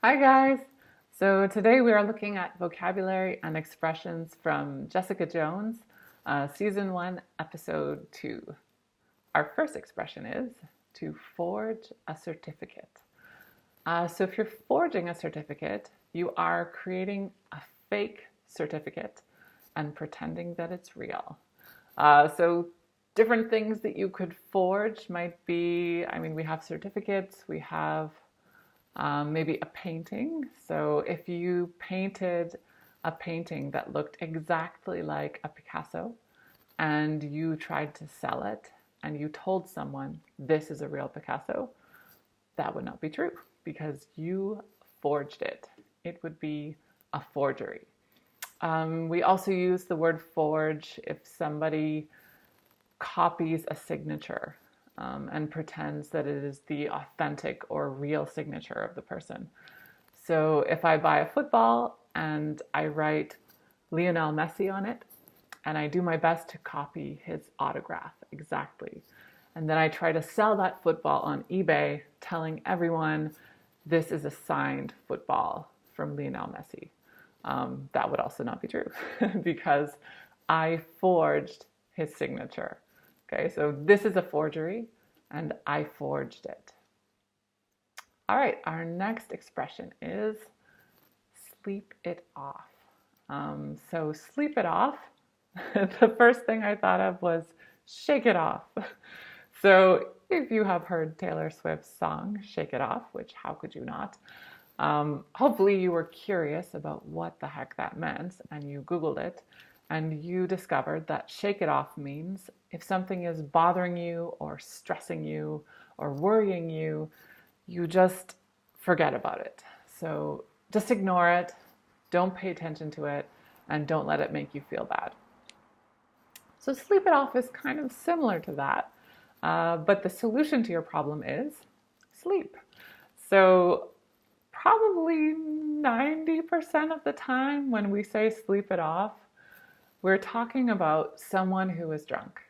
Hi guys! So today we are looking at vocabulary and expressions from Jessica Jones, Season 1, Episode 2. Our first expression is to forge a certificate. So if you're forging a certificate, you are creating a fake certificate and pretending that it's real. So different things that you could forge might be, we have certificates, we have maybe a painting. So if you painted a painting that looked exactly like a Picasso and you tried to sell it and you told someone this is a real Picasso, that would not be true because you forged it. It would be a forgery. We also use the word forge if somebody copies a signature and pretends that it is the authentic or real signature of the person. So if I buy a football and I write Lionel Messi on it, and I do my best to copy his autograph exactly, and then I try to sell that football on eBay, telling everyone this is a signed football from Lionel Messi, that would also not be true because I forged his signature. Okay, so this is a forgery and I forged it. All right, our next expression is sleep it off. So sleep it off, the first thing I thought of was shake it off. So if you have heard Taylor Swift's song, Shake It Off, which how could you not? Hopefully you were curious about what the heck that meant and you Googled it and you discovered that shake it off means if something is bothering you or stressing you or worrying you, you just forget about it. So just ignore it, don't pay attention to it, and don't let it make you feel bad. So sleep it off is kind of similar to that, but the solution to your problem is sleep. So probably 90% of the time when we say sleep it off, we're talking about someone who is drunk.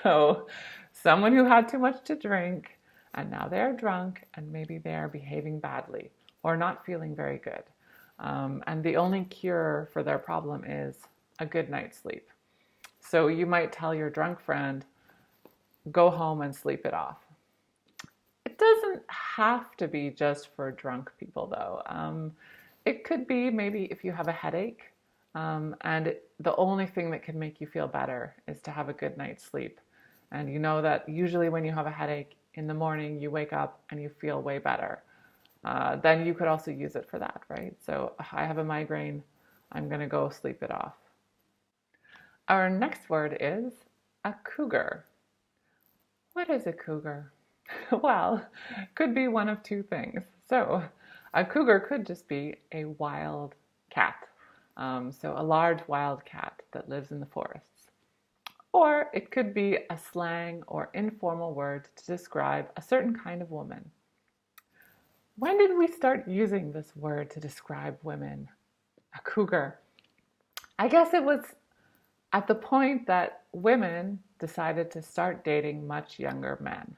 So someone who had too much to drink and now they're drunk and maybe they're behaving badly or not feeling very good. And the only cure for their problem is a good night's sleep. So you might tell your drunk friend, go home and sleep it off. It doesn't have to be just for drunk people though. It could be maybe if you have a headache and the only thing that can make you feel better is to have a good night's sleep. And you know that usually when you have a headache in the morning, you wake up and you feel way better. Then you could also use it for that, right? So I have a migraine, I'm gonna go sleep it off. Our next word is a cougar. What is a cougar? Well, could be one of two things. So a cougar could just be a wild cat. So a large wild cat that lives in the forests. Or it could be a slang or informal word to describe a certain kind of woman. When did we start using this word to describe women? A cougar. I guess it was at the point that women decided to start dating much younger men.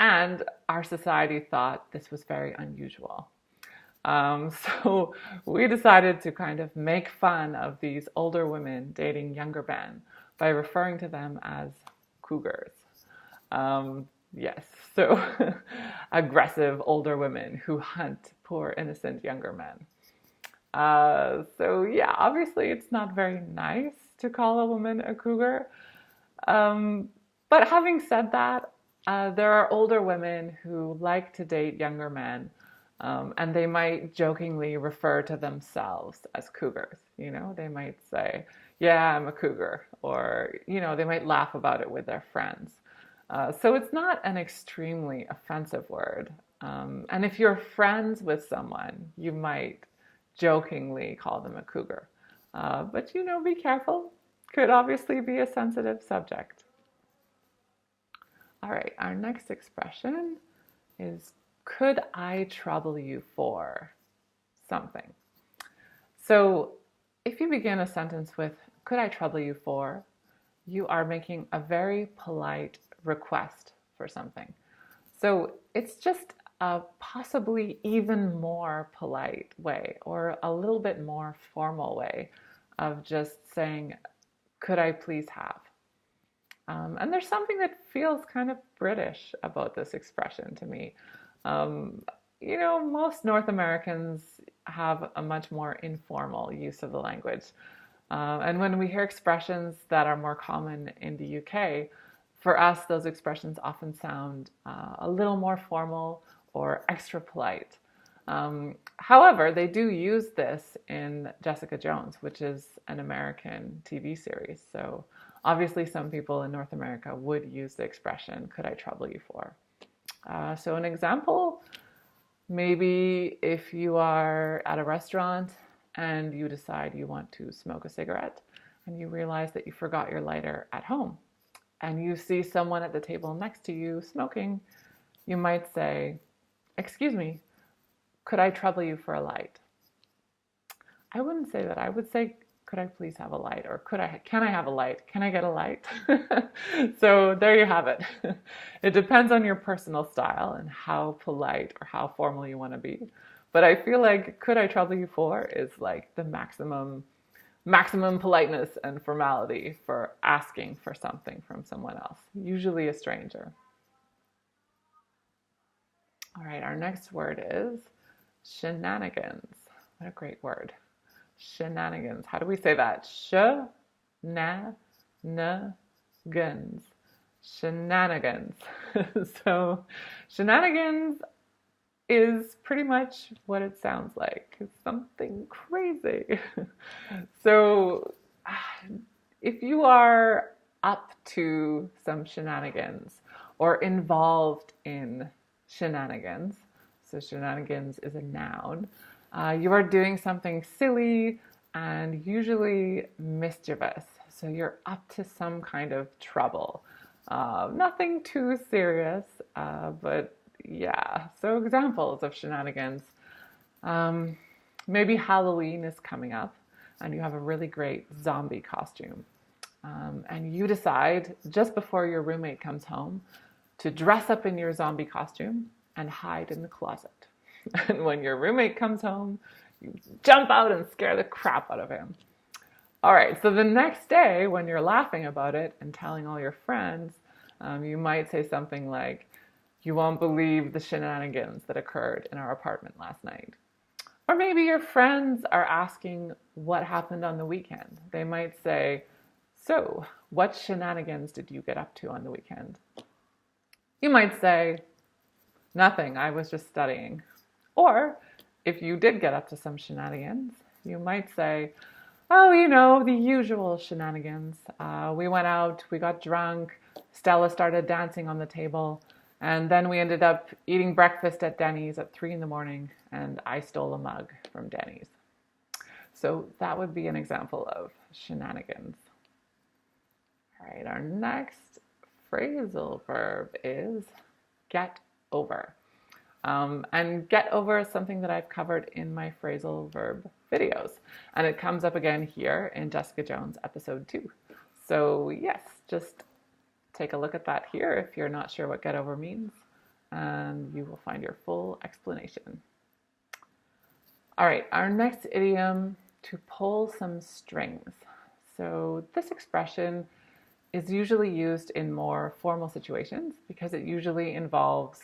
And our society thought this was very unusual. So we decided to kind of make fun of these older women dating younger men by referring to them as cougars. Yes, so aggressive older women who hunt poor innocent younger men. So yeah, obviously it's not very nice to call a woman a cougar. But having said that, there are older women who like to date younger men, and they might jokingly refer to themselves as cougars. You know, they might say, yeah, I'm a cougar, or, you know, they might laugh about it with their friends. So it's not an extremely offensive word. And if you're friends with someone, you might jokingly call them a cougar. But, you know, be careful. Could obviously be a sensitive subject. All right, our next expression is could I trouble you for something? So if you begin a sentence with could I trouble you for, you are making a very polite request for something. So it's just a possibly even more polite way or a little bit more formal way of just saying, could I please have? And there's something that feels kind of British about this expression to me. Um, most North Americans have a much more informal use of the language. And when we hear expressions that are more common in the UK, for us, those expressions often sound a little more formal or extra polite. However, they do use this in Jessica Jones, which is an American TV series. So obviously some people in North America would use the expression, could I trouble you for? So an example, maybe if you are at a restaurant and you decide you want to smoke a cigarette and you realize that you forgot your lighter at home and you see someone at the table next to you smoking, you might say, excuse me, could I trouble you for a light? I wouldn't say that. I would say, could I please have a light? Or can I have a light? Can I get a light? So there you have it. It depends on your personal style and how polite or how formal you want to be. But I feel like could I trouble you for is like the maximum politeness and formality for asking for something from someone else, usually a stranger. All right, our next word is shenanigans. What a great word. Shenanigans. How do we say that? Shenanigans. Shenanigans. So shenanigans is pretty much what it sounds like. It's something crazy. So if you are up to some shenanigans or involved in shenanigans, so shenanigans is a noun, you are doing something silly and usually mischievous. So you're up to some kind of trouble. Nothing too serious, but yeah. So examples of shenanigans. Maybe Halloween is coming up and you have a really great zombie costume. And you decide just before your roommate comes home to dress up in your zombie costume and hide in the closet. And when your roommate comes home, you jump out and scare the crap out of him. All right, so the next day when you're laughing about it and telling all your friends, you might say something like, you won't believe the shenanigans that occurred in our apartment last night. Or maybe your friends are asking what happened on the weekend. They might say, so what shenanigans did you get up to on the weekend? You might say, nothing, I was just studying. Or if you did get up to some shenanigans, you might say, oh, the usual shenanigans. We went out, we got drunk, Stella started dancing on the table, and then we ended up eating breakfast at Denny's at 3 a.m, and I stole a mug from Denny's. So that would be an example of shenanigans. All right, our next phrasal verb is get over. And get over is something that I've covered in my phrasal verb videos. And it comes up again here in Jessica Jones episode 2. So yes, just take a look at that here if you're not sure what get over means, and you will find your full explanation. All right, our next idiom, to pull some strings. So this expression is usually used in more formal situations because it usually involves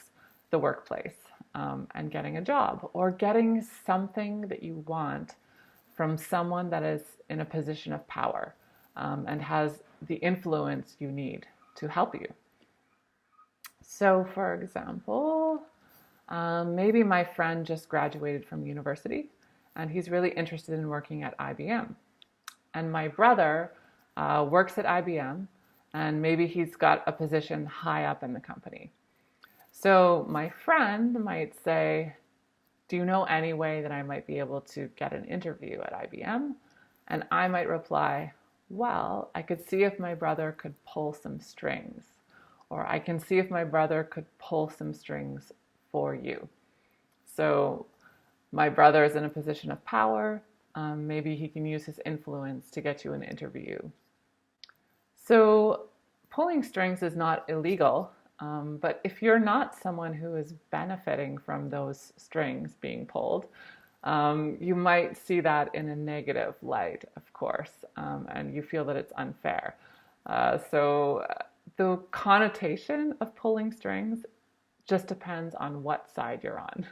the workplace and getting a job or getting something that you want from someone that is in a position of power and has the influence you need to help you. So for example, maybe my friend just graduated from university and he's really interested in working at IBM. And my brother works at IBM and maybe he's got a position high up in the company. So my friend might say, do you know any way that I might be able to get an interview at IBM? And I might reply, well, I could see if my brother could pull some strings, or I can see if my brother could pull some strings for you. So my brother is in a position of power. Maybe he can use his influence to get you an interview. So pulling strings is not illegal. But if you're not someone who is benefiting from those strings being pulled, you might see that in a negative light, of course, and you feel that it's unfair. So the connotation of pulling strings just depends on what side you're on.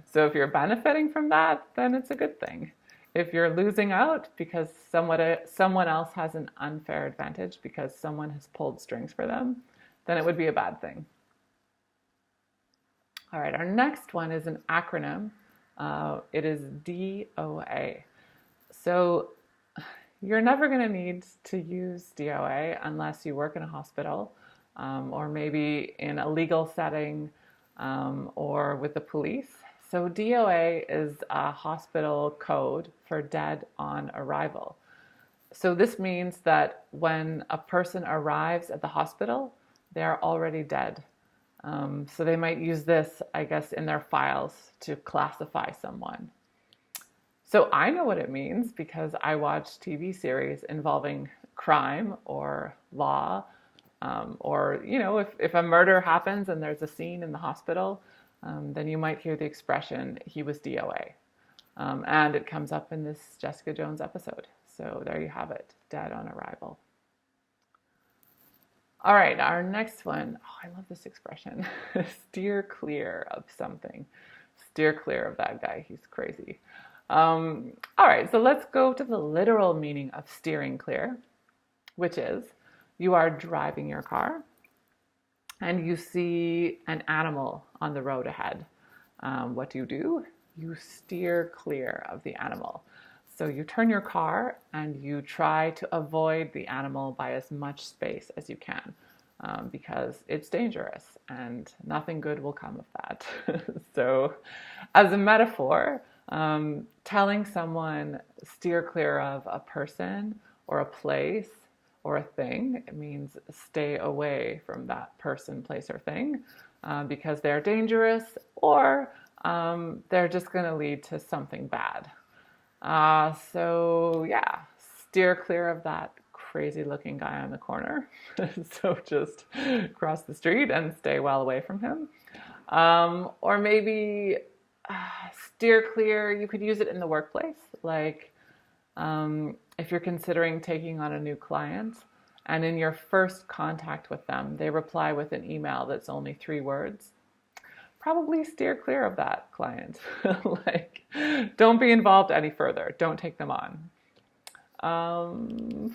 So if you're benefiting from that, then it's a good thing. If you're losing out because someone else has an unfair advantage because someone has pulled strings for them, then it would be a bad thing. All right, our next one is an acronym. It is DOA. So you're never going to need to use DOA unless you work in a hospital or maybe in a legal setting or with the police. So DOA is a hospital code for dead on arrival. So this means that when a person arrives at the hospital, they're already dead. So they might use this, I guess, in their files to classify someone. So I know what it means because I watch TV series involving crime or law, or, you know, if a murder happens and there's a scene in the hospital, then you might hear the expression, he was DOA. And it comes up in this Jessica Jones episode. So there you have it, dead on arrival. All right, our next one. Oh, I love this expression. Steer clear of something. Steer clear of that guy. He's crazy. All right, so let's go to the literal meaning of steering clear, which is you are driving your car and you see an animal on the road ahead. What do? You steer clear of the animal. So you turn your car and you try to avoid the animal by as much space as you can because it's dangerous and nothing good will come of that. So as a metaphor, telling someone steer clear of a person or a place or a thing, it means stay away from that person, place, or thing because they're dangerous or they're just going to lead to something bad. So yeah, steer clear of that crazy looking guy on the corner. So just cross the street and stay well away from him. Or maybe steer clear, you could use it in the workplace. Like if you're considering taking on a new client and in your first contact with them, they reply with an email that's only 3 words. Probably steer clear of that client. Like, don't be involved any further. Don't take them on.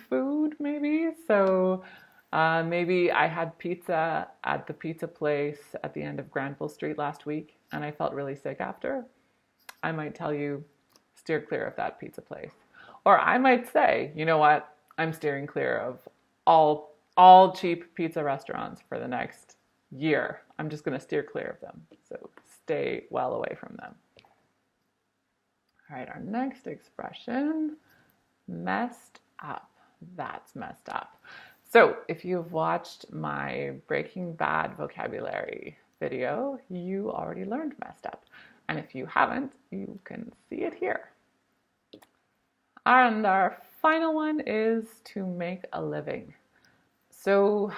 Food, maybe. So maybe I had pizza at the pizza place at the end of Granville Street last week, and I felt really sick after. I might tell you, steer clear of that pizza place. Or I might say, you know what? I'm steering clear of all cheap pizza restaurants for the next year. I'm just going to steer clear of them. So stay well away from them. All right, our next expression, messed up. That's messed up. So if you've watched my Breaking Bad vocabulary video, you already learned messed up. And if you haven't, you can see it here. And our final one is to make a living. So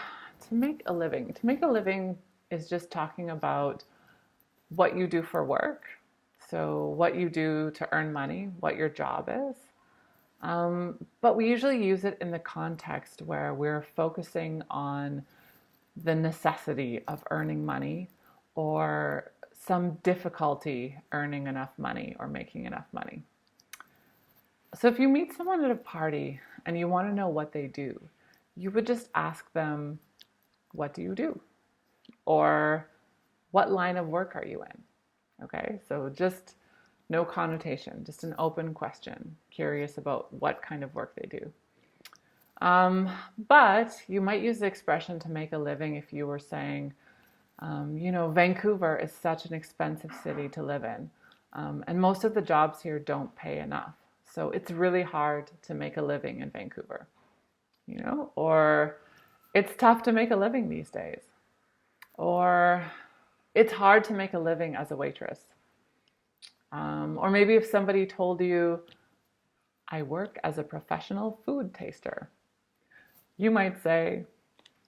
to make a living is just talking about what you do for work. So what you do to earn money, what your job is. But we usually use it in the context where we're focusing on the necessity of earning money or some difficulty earning enough money or making enough money. So if you meet someone at a party and you want to know what they do, you would just ask them, what do you do? Or what line of work are you in? Okay, so just no connotation, just an open question, curious about what kind of work they do. But you might use the expression to make a living if you were saying, Vancouver is such an expensive city to live in. And most of the jobs here don't pay enough. So it's really hard to make a living in Vancouver, or it's tough to make a living these days, or it's hard to make a living as a waitress. Or maybe if somebody told you, I work as a professional food taster, you might say,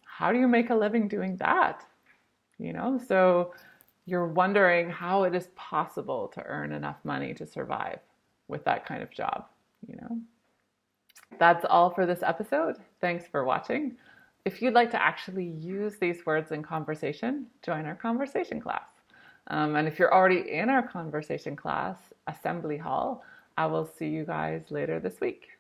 how do you make a living doing that? you know? So you're wondering how it is possible to earn enough money to survive with that kind of job, you know? That's all for this episode. Thanks for watching. If you'd like to actually use these words in conversation, join our conversation class. And if you're already in our conversation class, Assembly Hall, I will see you guys later this week.